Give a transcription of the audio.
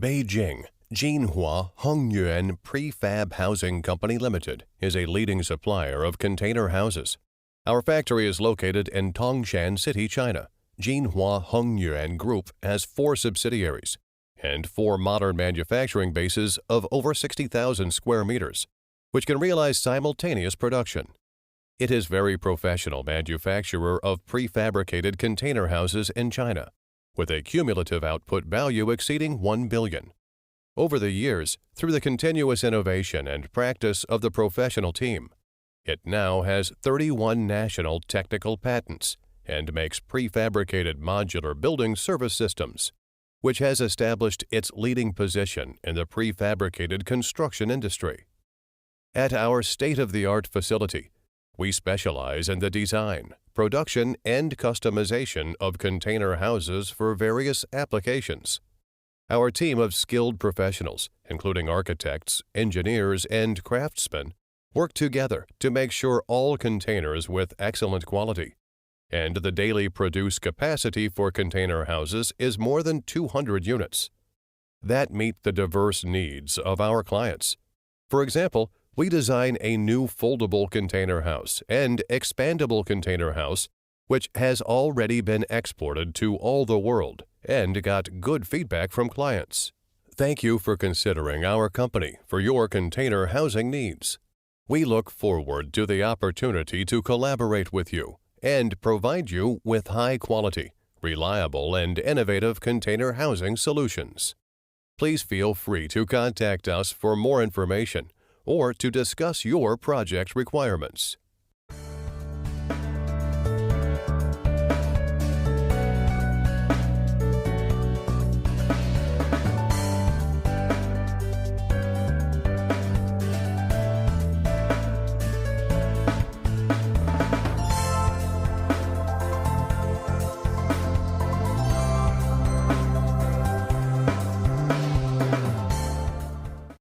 Beijing Jinhua Hengyuan Prefab Housing Company Limited is a leading supplier of container houses. Our factory is located in Tangshan City, China. Jinhua Hengyuan Group has 4 subsidiaries and 4 modern manufacturing bases of over 60,000 square meters, which can realize simultaneous production. It is a very professional manufacturer of prefabricated container houses in China, with a cumulative output value exceeding 1 billion. Over the years, through the continuous innovation and practice of the professional team, it now has 31 national technical patents and makes prefabricated modular building service systems, which has established its leading position in the prefabricated construction industry. At our state-of-the-art facility, we specialize in the design, production, and customization of container houses for various applications. Our team of skilled professionals, including architects, engineers, and craftsmen, work together to make sure all containers with excellent quality, and the daily produced capacity for container houses is more than 200 units that meet the diverse needs of our clients. For example, we design a new foldable container house and expandable container house, which has already been exported to all the world and got good feedback from clients. Thank you for considering our company for your container housing needs. We look forward to the opportunity to collaborate with you and provide you with high-quality, reliable, and innovative container housing solutions. Please feel free to contact us for more information or to discuss your project requirements.